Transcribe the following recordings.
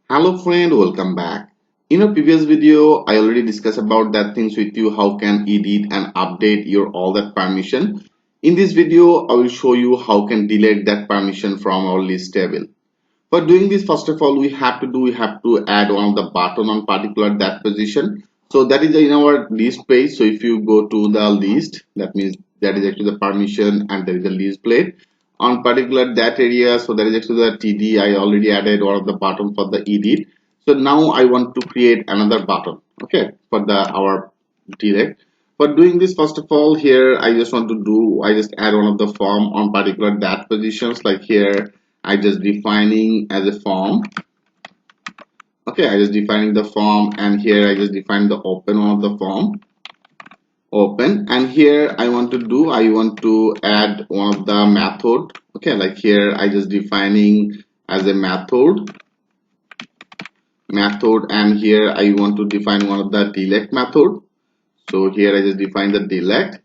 Hello friend, welcome back. In a previous video, I already discussed about that things with you, how can edit and update your all that permission. In this video, I will show you how can delete that permission from our list table. For doing this, first of all, we have to add one of the button on particular that position. So that is in our list page. So if you go to the list, that means that is actually the permission and there is a list plate on particular that area. So that is actually the TD. I already added one of the button for the edit. So now I want to create another button. Okay, for the our direct. For doing this, first of all, here I just add one of the form on particular that positions. Like here I just defining as a form. Okay, I just defining the form, and here I just define the open one of the form, open, and here I want to add one of the method. Okay, like here I just defining as a method, and here I want to define one of the delete method. So here I just define the delete.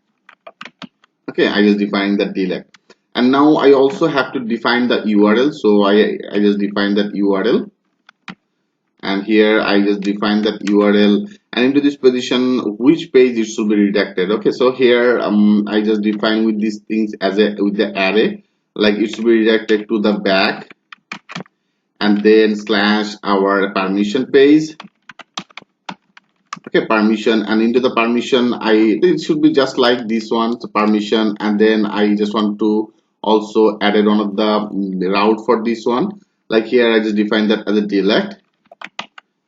Okay, I just define the delete, and now I also have to define the URL. So I just define that URL, and here I just define that URL, and into this position which page it should be redirected. Okay, so here I just define with these things as a with the array, like it should be redirected to the back and then slash our permission page. Okay, permission, and into the permission it should be just like this one, so permission, and then I just want to also added one of the route for this one. Like here I just define that as a delete.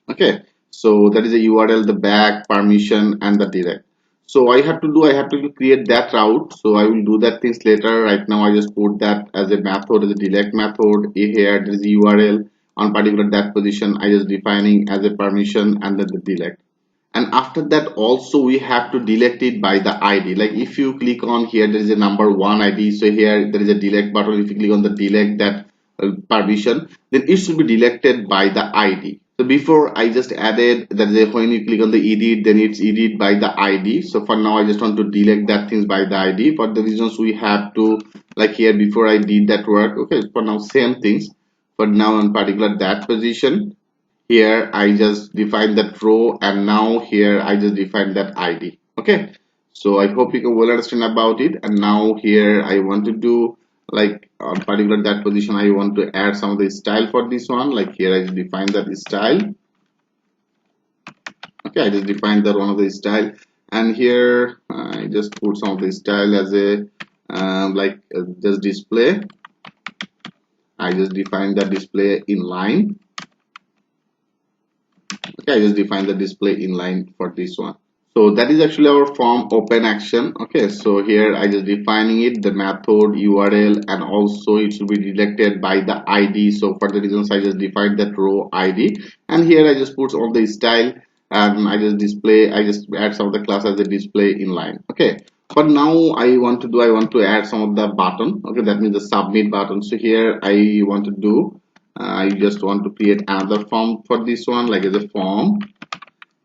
Okay, so that is a URL, the back, permission, and the direct. So I have to create that route. So I will do that things later. Right now I just put that as a method, as a delete method. Here there is a URL on particular that position. I just defining as a permission and then the delete. And after that also we have to delete it by the ID. Like if you click on here, there is a number 1 ID. So here there is a delete button. If you click on the delete that permission, then it should be deleted by the ID. So before I just added that when you click on the edit, then it's edit by the ID. So for now I just want to delete that things by the ID. For the reasons we have to, like here before I did that work. Okay, for now same things. But now in particular that position, here I just define that row, and now here I just define that ID. Okay, so I hope you can well understand about it. And now here I want to do, like on particular that position, I want to add some of the style for this one. Like here I just define that style. Okay, I just defined that one of the style, and here I just put some of the style as a just display. I just define the display inline. Okay, I just define the display inline for this one. So that is actually our form open action. Okay, so here I just defining it, the method, URL, and also it should be redirected by the ID. So for the reasons I just defined that row ID, and here I just put on the style, and I just add some of the class as a display inline. Okay, but now I want to add some of the button. Okay, that means the submit button. So here I want to do I just want to create another form for this one, like as a form,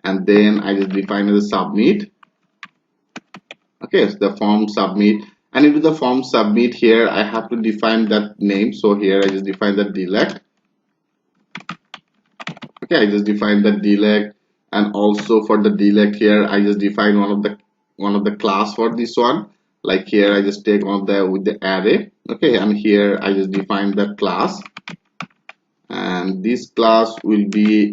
and then I just define as a submit. Okay, so the form submit, and into the form submit here I have to define that name. So here I just define the delete. Okay, I just define the delete, and also for the delete here I just define one of the class for this one. Like here I just take on the with the array. Okay, and here I just define that class, and this class will be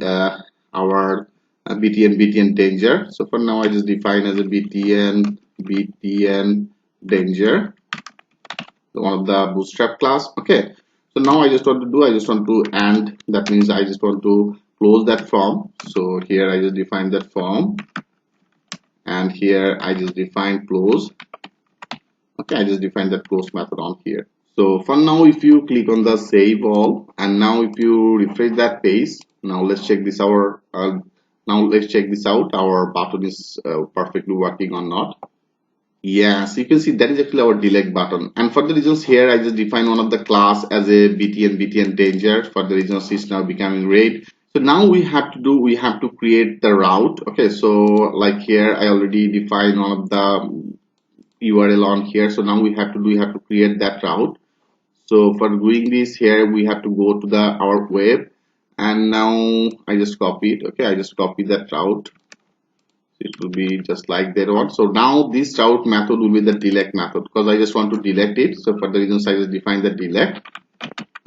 our btn danger. So for now I just define as a btn danger, one of the bootstrap class. Okay, so now I just want to end, that means I just want to close that form. So here I just define that form, and here I just define close. Okay, I just define that close method on here. So for now, if you click on the save all, and now if you refresh that page, now let's check this out. Our button is perfectly working or not. Yes, you can see that is actually our delete button. And for the reasons here, I just define one of the class as a btn danger. For the reasons it's now becoming red. So now we have to create the route. Okay, so like here I already defined one of the URL on here. So now we have to create that route. So for doing this, here we have to go to our web, and now I just copy it. Okay, I just copy that route. It will be just like that one. So now this route method will be the delete method because I just want to delete it. So for the reasons I just define the delete.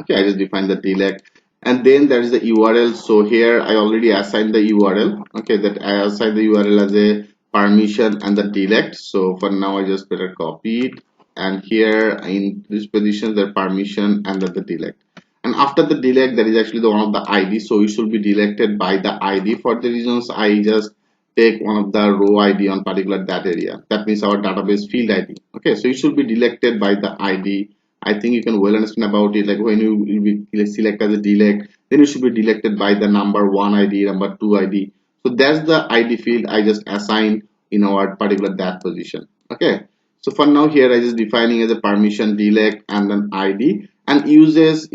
Okay, I just define the delete, and then there is the URL. So here I already assigned the URL. Okay, that I assigned the URL as a permission and the delete. So for now I just better copy it, and here in this position the permission and the delete. And after the delete there is actually the one of the ID, so it should be deleted by the ID. For the reasons I just take one of the row ID on particular that area, that means our database field ID. Okay, so it should be deleted by the ID. I think you can well understand about it. Like when you select as a delete, then it should be deleted by the number 1 ID, number 2 ID. So that's the ID field I just assigned in our particular that position. Okay, so for now here I just defining as a permission delete and then ID, and uses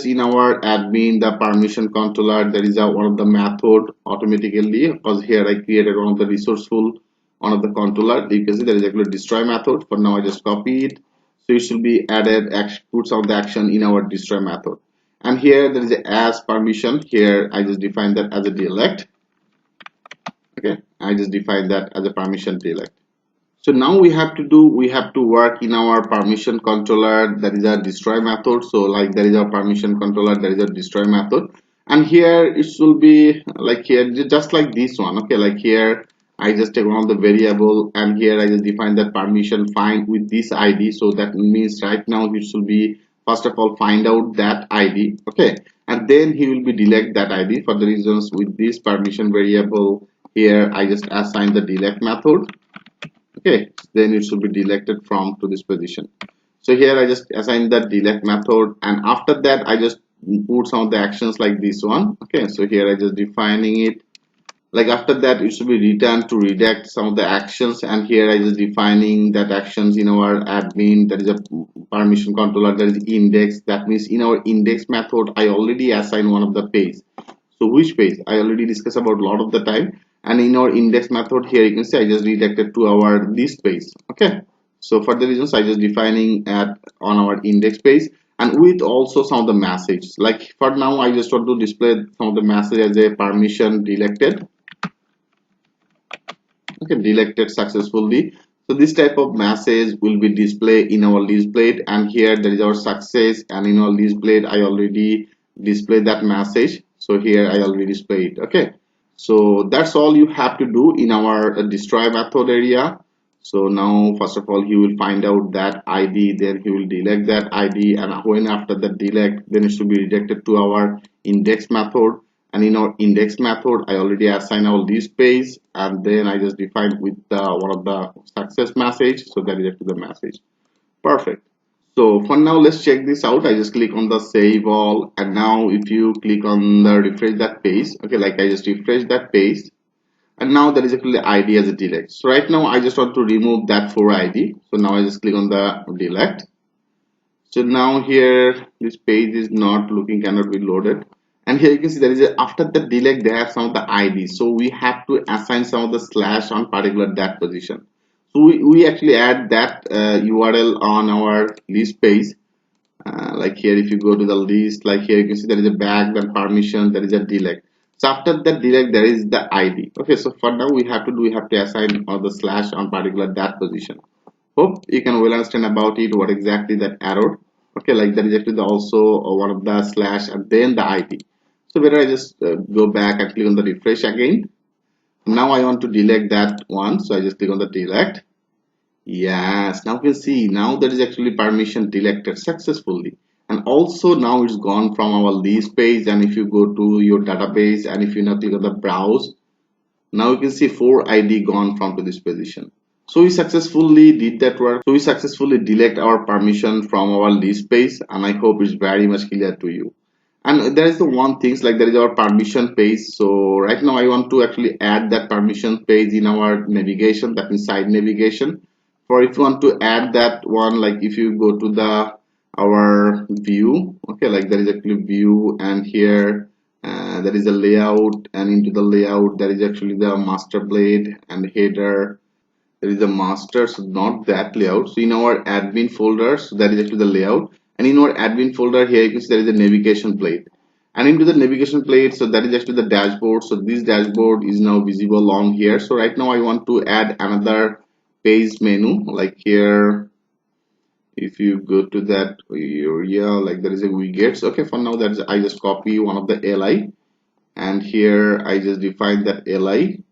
in our admin the permission controller. There is a one of the method automatically, because here I created one of the resourceful one of the controller. You can see there is actually destroy method. For now I just copy it, so it should be added puts out the action in our destroy method. And here there is a as permission. Here I just define that as a delete. Okay, I just define that as a permission delete. So now we have to work in our permission controller. That is a destroy method. So like there is a permission controller, there is a destroy method, and here it should be like here just like this one. Okay, like here I just take one of the variable, and here I just define that permission find with this ID. So that means right now it should be first of all find out that ID. Okay, and then he will be delete that ID. For the reasons with this permission variable, here I just assign the delete method. Okay, then it should be deleted from to this position. So here I just assign that delete method, and after that I just put some of the actions like this one. Okay, so here I just defining it. Like after that it should be returned to redact some of the actions, and here I just defining that actions in our admin. There is a permission controller, there is index. That means in our index method I already assign one of the page. So which page I already discussed about a lot of the time, and in our index method here you can see I just redirected to our list page. Okay, so for the reasons I just defining at on our index page, and with also some of the message. Like for now I just want to display some of the message as a permission deleted. Okay, deleted successfully. So this type of message will be displayed in our list blade, and here there is our success, and in our list blade I already displayed that message. So here I already displayed. Okay, so that's all you have to do in our destroy method area. So now first of all he will find out that ID, then he will delete that ID, and when after the delete, then it should be redirected to our index method. And in our index method I already assign our list page, and then I just define with one of the success message, so that is actually the message. Perfect. So for now let's check this out. I just click on the save all, and now if you click on the refresh that page, okay, like I just refresh that page, and now there is actually ID as a delete. So right now I just want to remove that for ID, so now I just click on the delete. So now here this page is not looking, cannot be loaded, and here you can see there is a, after the delete they have some of the ID, so we have to assign some of the slash on particular that position. So we actually add that URL on our list page. Like here if you go to the list, like here you can see there is a bag, then permission, there is a delete. So after the delete there is the ID. Okay, so for now we have to assign all the slash on particular that position. Hope you can well understand about it what exactly that error. Okay, like that is actually also one of the slash and then the ID. So better I just go back and click on the refresh again. Now I want to delete that one, so I just click on the delete. Yes, now you can see now that is actually permission deleted successfully, and also now it's gone from our list page. And if you go to your database, and if you now click on the browse, now you can see 4 ID gone from to this position. So we successfully did that work. So we successfully delete our permission from our list page, and I hope it's very much clear to you. And there is the one things like there is our permission page. So right now I want to actually add that permission page in our navigation, that means side navigation. For if you want to add that one, like if you go to the our view, okay, like there is actually view, and here there is a layout, and into the layout there is actually the master blade and header. There is a master, so not that layout. So in our admin folder, so that is actually the layout, and in our admin folder here you can see there is a navigation blade, and into the navigation plate. So that is actually the dashboard. So this dashboard is now visible on here. So right now I want to add another page menu, like here. If you go to that area, like there is a widgets. Okay, for now that's I just copy one of the li, and here I just define that li.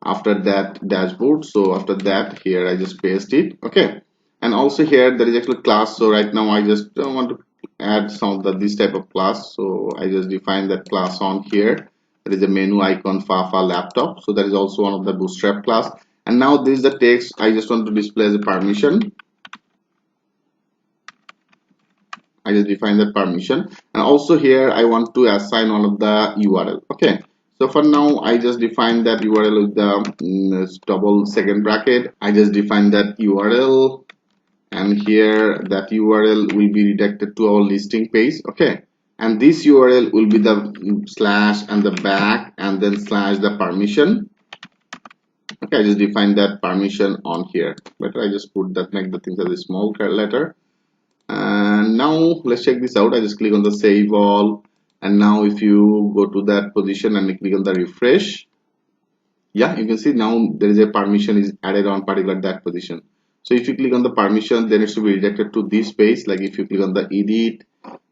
After that dashboard, so after that here I just paste it. Okay, and also here there is actually class. So right now I just want to add some of this type of class, so I just define that class on here. There is a menu icon Fafa laptop, so that is also one of the bootstrap class. And now this is the text I just want to display as a permission. I just define that permission, and also here I want to assign one of the URL. Okay, so for now I just define that URL with the double second bracket. I just define that URL, and here that URL will be redirected to our listing page. Okay, and this URL will be the slash and the back and then slash the permission. Okay, I just define that permission on here, but I just put that, make the things as a small letter. And now let's check this out. I just click on the save all, and now if you go to that position and click on the refresh, yeah, you can see now there is a permission is added on particular that position. So if you click on the permission, then it should be redirected to this page. Like if you click on the edit,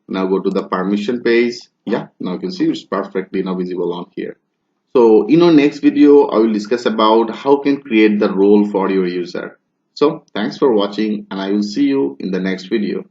now go to the permission page, yeah, now you can see it's perfectly now visible on here. So in our next video I will discuss about how can create the role for your user. So thanks for watching, and I will see you in the next video.